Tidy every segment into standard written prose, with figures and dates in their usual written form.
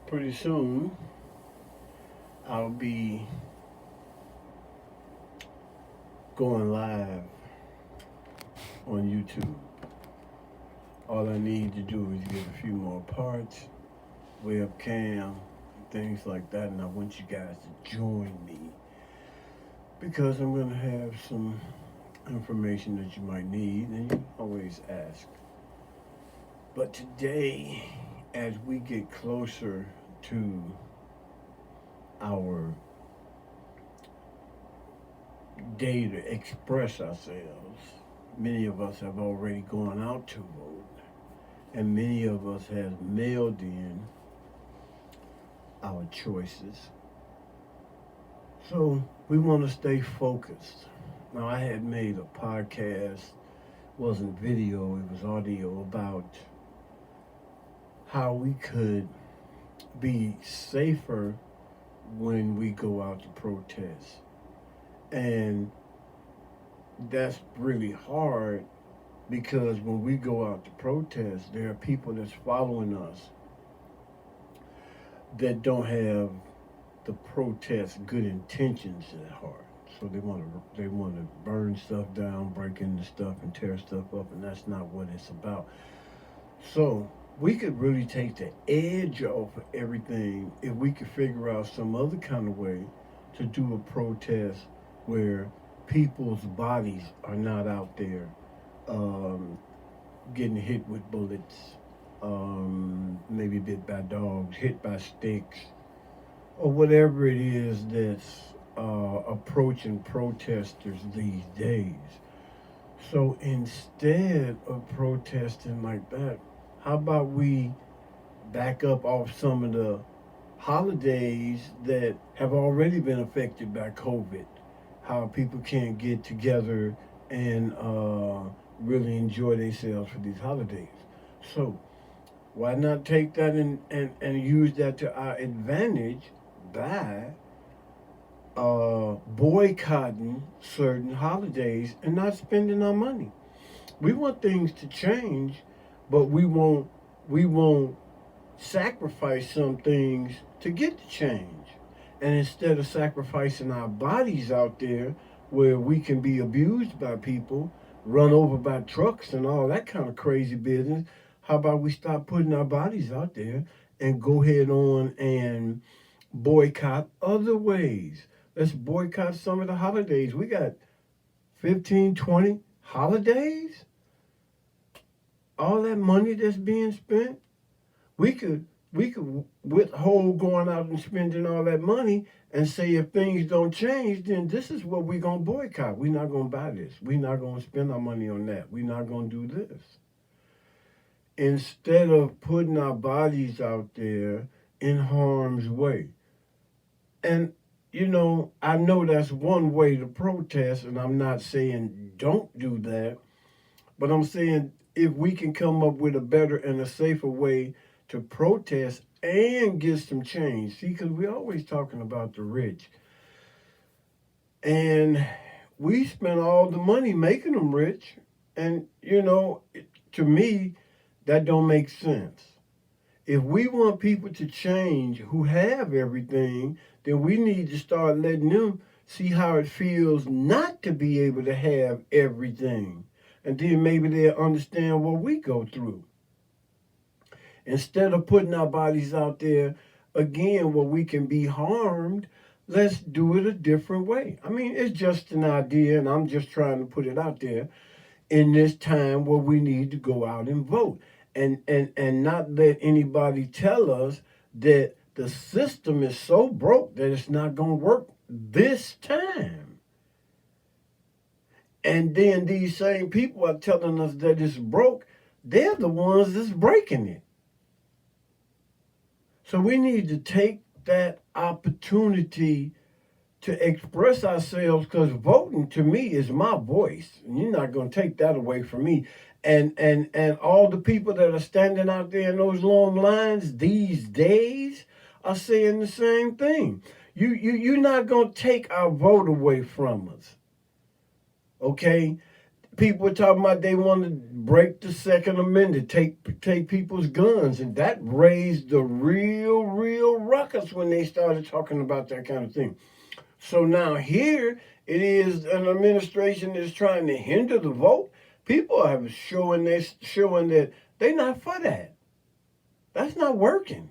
Pretty soon, I'll be going live on YouTube. All I need to do is get a few more parts, webcam, things like that, and I want you guys to join me because I'm going to have some information that you might need, and you always ask. But today, as we get closer to our day to express ourselves, many of us have already gone out to vote, and many of us have mailed in our choices. So we want to stay focused. Now, I had made a podcast, wasn't video, it was audio, about how we could be safer when we go out to protest. And that's really hard because when we go out to protest, there are people that's following us that don't have the protest good intentions at heart. So they want to burn stuff down, break into stuff, and tear stuff up, and that's not what it's about. So we could really take the edge off of everything if we could figure out some other kind of way to do a protest where people's bodies are not out there um, getting hit with bullets, maybe bit by dogs, hit by sticks, or whatever it is that's approaching protesters these days. So instead of protesting like that, how about we back up off some of the holidays that have already been affected by COVID? How people can't get together and really enjoy themselves for these holidays. So why not take that and use that to our advantage by boycotting certain holidays and not spending our money? We want things to change, but we won't sacrifice some things to get the change. And instead of sacrificing our bodies out there where we can be abused by people, run over by trucks and all that kind of crazy business, how about we stop putting our bodies out there and go ahead on and boycott other ways? Let's boycott some of the holidays. We got 15, 20 holidays. All that money that's being spent, we could withhold going out and spending all that money and say if things don't change, then this is what we're gonna boycott. We're not gonna buy this. We're not gonna spend our money on that. We're not gonna do this. Instead of putting our bodies out there in harm's way. And I know that's one way to protest, and I'm not saying don't do that, but I'm saying if we can come up with a better and a safer way to protest and get some change. See, because we're always talking about the rich. And we spend all the money making them rich. And, to me, that don't make sense. If we want people to change who have everything, then we need to start letting them see how it feels not to be able to have everything. And then maybe they'll understand what we go through. Instead of putting our bodies out there again where we can be harmed, let's do it a different way. I mean, it's just an idea, and I'm just trying to put it out there in this time where we need to go out and vote. And not let anybody tell us that the system is so broke that it's not going to work this time. And then these same people are telling us that it's broke. They're the ones that's breaking it. So we need to take that opportunity to express ourselves, because voting to me is my voice, and you're not going to take that away from me. And all the people that are standing out there in those long lines these days are saying the same thing. You're not going to take our vote away from us, okay? people are talking about they want to break the Second Amendment, take people's guns, and that raised the real ruckus when they started talking about that kind of thing. So now here it is an administration that's trying to hinder the vote. People are showing that they're not for that. That's not working.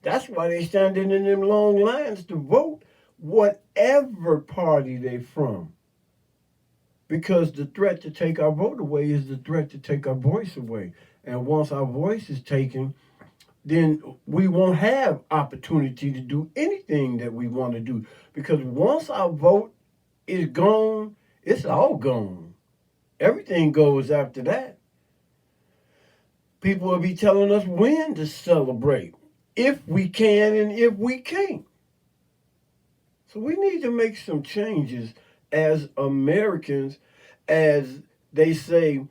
That's why they standing in them long lines to vote whatever party they from. Because the threat to take our vote away is the threat to take our voice away. And once our voice is taken, then we won't have opportunity to do anything that we want to do. Because once our vote is gone, it's all gone. Everything goes after that. People will be telling us when to celebrate, if we can and if we can't. So we need to make some changes as Americans, as they say,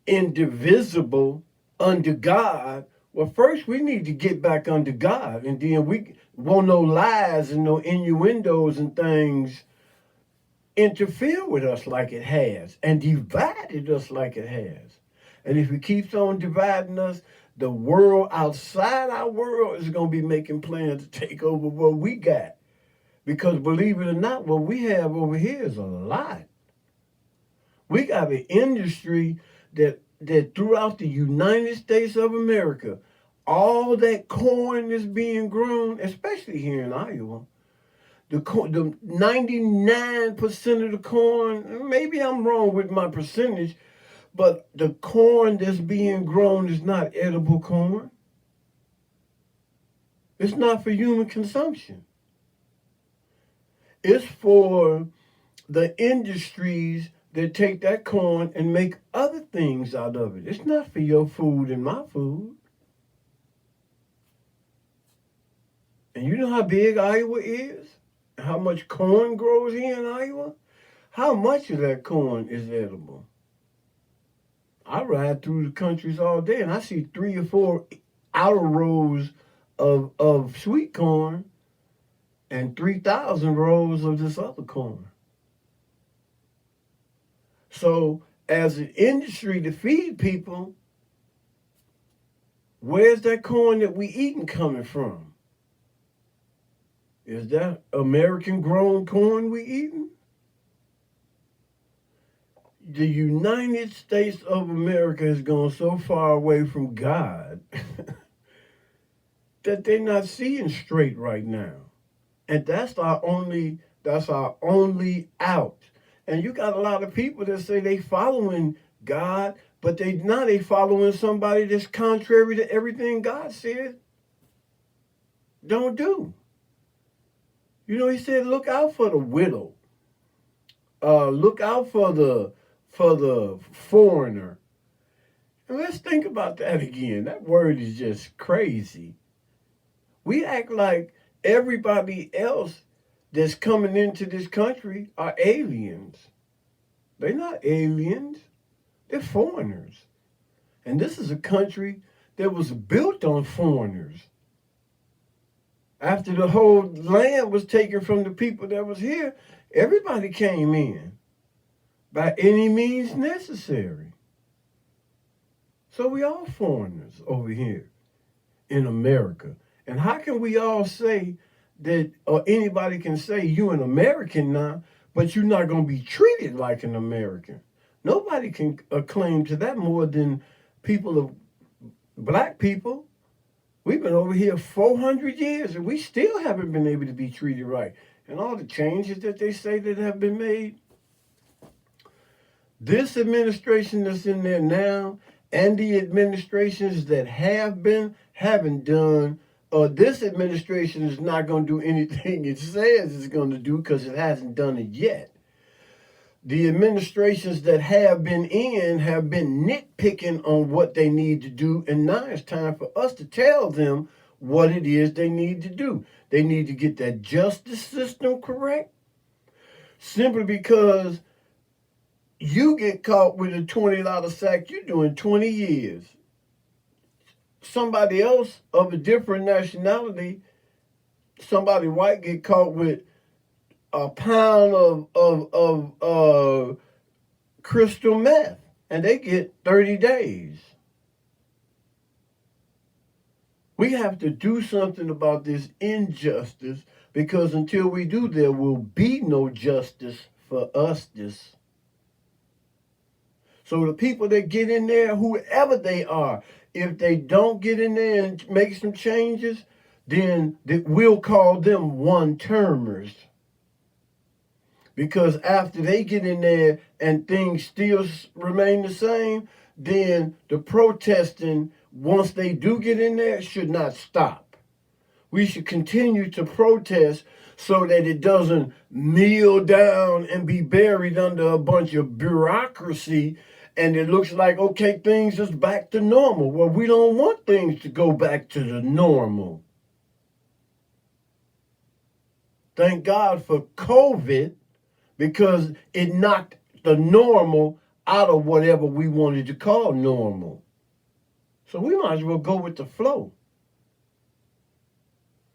indivisible under God. Well, first we need to get back under God, and then we won't no lies and no innuendos and things interfere with us like it has, and divided us like it has. And if it keeps on dividing us, the world outside our world is going to be making plans to take over what we got. Because believe it or not, what we have over here is a lot. We got an industry that throughout the United States of America, all that corn is being grown, especially here in Iowa, the 99% of the corn, maybe I'm wrong with my percentage, but the corn that's being grown is not edible corn. It's not for human consumption. It's for the industries that take that corn and make other things out of it. It's not for your food and my food. And you know how big Iowa is? How much corn grows here in Iowa? How much of that corn is edible? I ride through the countries all day and I see 3 or 4 outer rows of sweet corn and 3,000 rows of this other corn. So as an industry to feed people, where's that corn that we eating coming from? Is that American grown corn we eating? The United States of America has gone so far away from God that they're not seeing straight right now. And that's our only out. And you got a lot of people that say they following God, but they following somebody that's contrary to everything God said don't do. You know, he said, look out for the widow. Look out for the foreigner. And let's think about that again. That word is just crazy. We act like everybody else that's coming into this country are aliens. They're not aliens. They're foreigners. And this is a country that was built on foreigners. After the whole land was taken from the people that was here, everybody came in by any means necessary. So we all foreigners over here in America. And how can we all say that, or anybody can say you an American now, but you're not going to be treated like an American? Nobody can claim to that more than people of black people. We've been over here 400 years and we still haven't been able to be treated right. And all the changes that they say that have been made, this administration that's in there now and the administrations that haven't done, this administration is not going to do anything it says it's going to do because it hasn't done it yet. The administrations that have been nitpicking on what they need to do, and now it's time for us to tell them what it is they need to do. They need to get that justice system correct, simply because you get caught with a $20 sack, you're doing 20 years. Somebody else of a different nationality, somebody white, get caught with a pound of crystal meth, and they get 30 days. We have to do something about this injustice, because until we do, there will be no justice for us. So the people that get in there, whoever they are, if they don't get in there and make some changes, then we'll call them one-termers. Because after they get in there and things still remain the same, then the protesting, once they do get in there, should not stop. We should continue to protest so that it doesn't kneel down and be buried under a bunch of bureaucracy, and it looks like, okay, things is back to normal. Well, we don't want things to go back to the normal. Thank God for COVID, because it knocked the normal out of whatever we wanted to call normal. So we might as well go with the flow.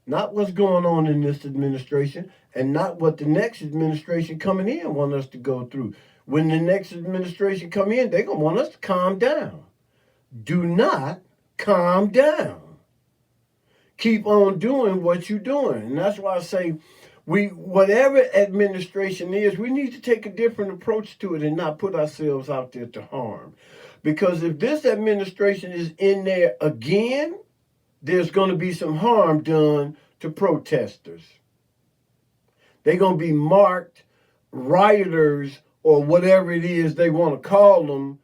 Not what's going on in this administration, and not what the next administration coming in want us to go through. When the next administration come in, they're going to want us to calm down. Do not calm down. Keep on doing what you're doing. And that's why I say, whatever administration is, we need to take a different approach to it and not put ourselves out there to harm. Because if this administration is in there again, there's going to be some harm done to protesters. They're going to be marked rioters or whatever it is they want to call them.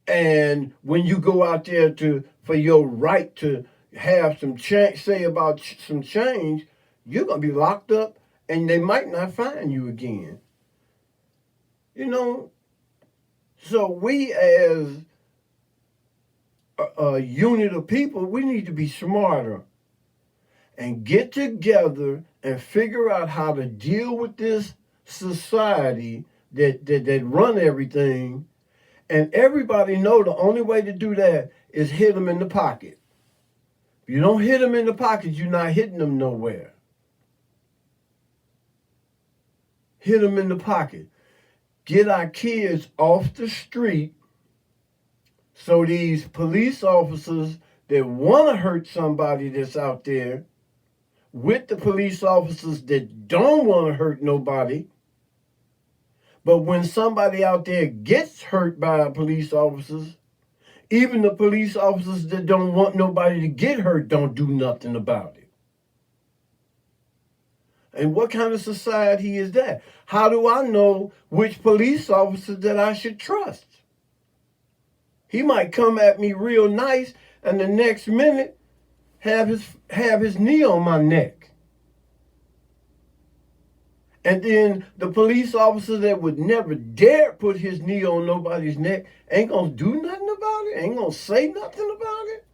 And when you go out there for your right to have some change, say about some change, you're going to be locked up and they might not find you again. You know, so we as a unit of people, we need to be smarter and get together and figure out how to deal with this society that run everything. And everybody know the only way to do that is hit them in the pocket. If you don't hit them in the pocket, you're not hitting them nowhere. Hit them in the pocket. Get our kids off the street so these police officers that want to hurt somebody that's out there with the police officers that don't want to hurt nobody. But when somebody out there gets hurt by police officers, even the police officers that don't want nobody to get hurt don't do nothing about it. And what kind of society is that? How do I know which police officer that I should trust? He might come at me real nice and the next minute have his knee on my neck. And then the police officer that would never dare put his knee on nobody's neck ain't gonna do nothing about it, ain't gonna say nothing about it.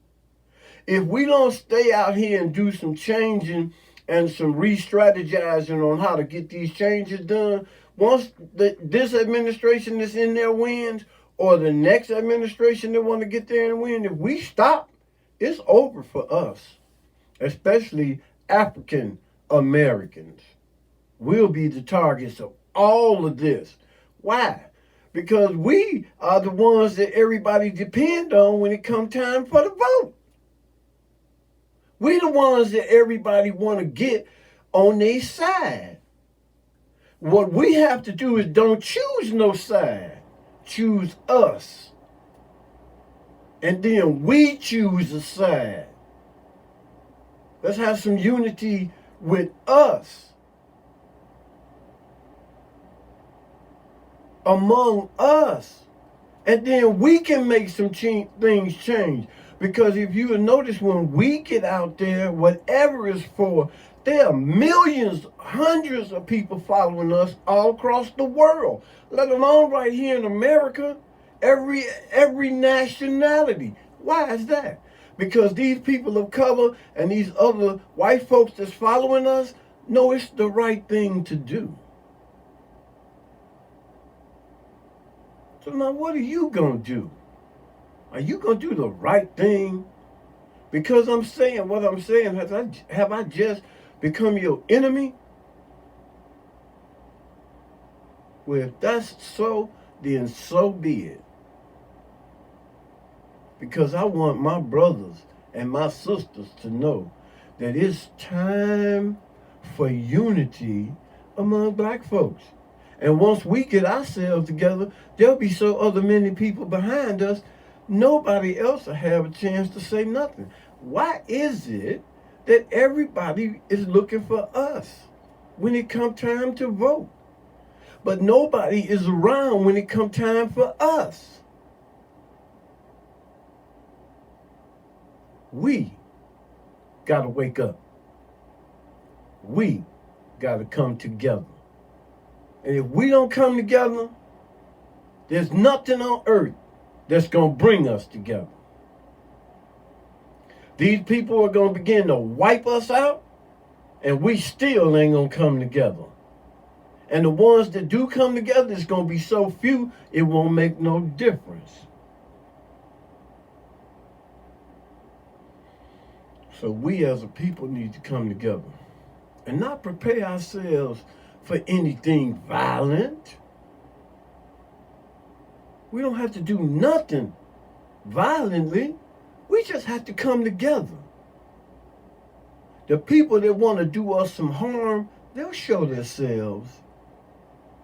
If we don't stay out here and do some changing and some re-strategizing on how to get these changes done, once this administration that's in there wins, or the next administration that want to get there and win, if we stop, it's over for us, especially African Americans. We'll be the targets of all of this. Why? Because we are the ones that everybody depend on when it comes time for the vote. We the ones that everybody want to get on their side. What we have to do is don't choose no side. Choose us. And then we choose a side. Let's have some unity with us. Among us. And then we can make some things change. Because if you notice, when we get out there, whatever is for, there are millions, hundreds of people following us all across the world, let alone right here in America, every nationality. Why is that? Because these people of color and these other white folks that's following us know it's the right thing to do. So now what are you going to do? Are you going to do the right thing? Because I'm saying what I'm saying, have I just become your enemy? Well, if that's so, then so be it. Because I want my brothers and my sisters to know that it's time for unity among black folks. And once we get ourselves together, there'll be so other many people behind us, nobody else will have a chance to say nothing. Why is it that everybody is looking for us when it come time to vote? But nobody is around when it come time for us. We got to wake up. We got to come together. And if we don't come together, there's nothing on earth that's going to bring us together. These people are going to begin to wipe us out, and we still ain't going to come together. And the ones that do come together, it's going to be so few, it won't make no difference. So we as a people need to come together and not prepare ourselves for anything violent. We don't have to do nothing violently. We just have to come together. The people that want to do us some harm, they'll show themselves.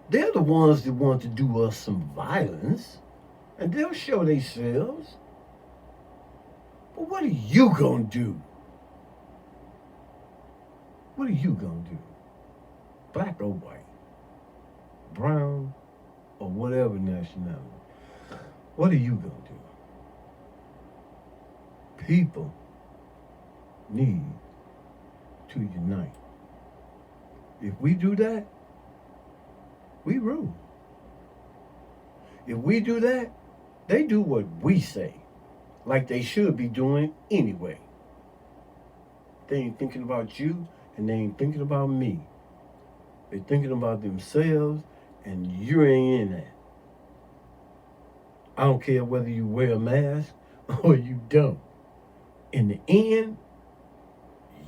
They're the ones that want to do us some violence, and they'll show themselves. But what are you going to do? What are you going to do? Black or white? Brown or whatever nationality? What are you going to do? People need to unite. If we do that, we rule. If we do that, they do what we say, like they should be doing anyway. They ain't thinking about you, and they ain't thinking about me. They're thinking about themselves, and you ain't in that. I don't care whether you wear a mask or you don't. In the end,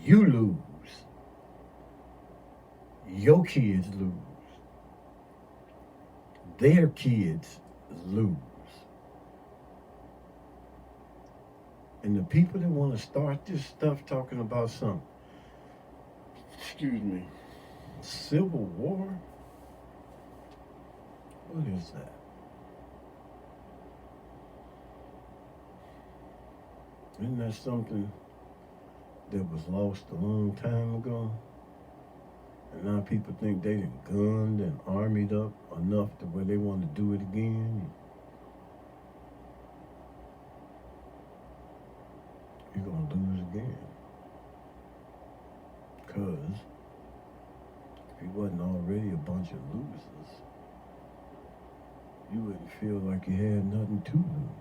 you lose. Your kids lose. Their kids lose. And the people that want to start this stuff talking about some, civil war? What is that? Isn't that something that was lost a long time ago? And now people think they done gunned and armied up enough to where they want to do it again. You're going to lose again. Because if you wasn't already a bunch of losers, you wouldn't feel like you had nothing to lose.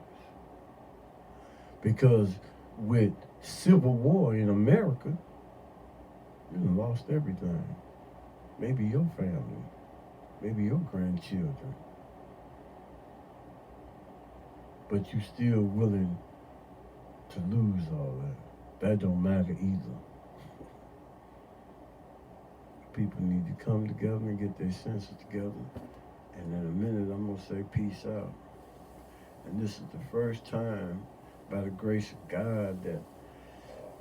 Because with civil war in America, you done lost everything. Maybe your family, maybe your grandchildren. But you still willing to lose all that. That don't matter either. People need to come together and get their senses together. And in a minute, I'm going to say peace out. And this is the first time, by the grace of God, that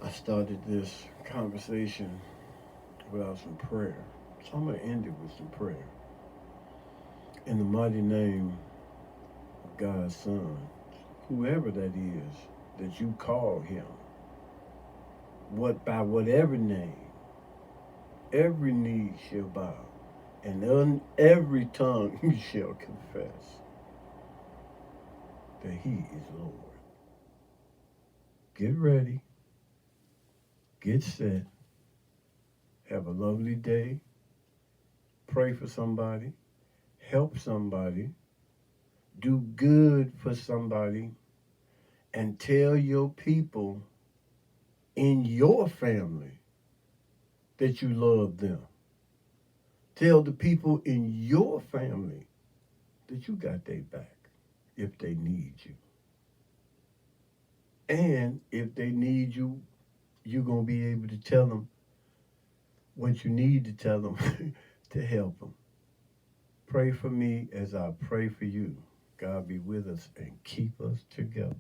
I started this conversation without some prayer. So I'm going to end it with some prayer. In the mighty name of God's Son, whoever that is that you call him, by whatever name, every knee shall bow, and every tongue shall confess that he is Lord. Get ready. Get set. Have a lovely day. Pray for somebody. Help somebody. Do good for somebody. And tell your people in your family that you love them. Tell the people in your family that you got their back if they need you. And if they need you, you're going to be able to tell them what you need to tell them to help them. Pray for me as I pray for you. God be with us and keep us together.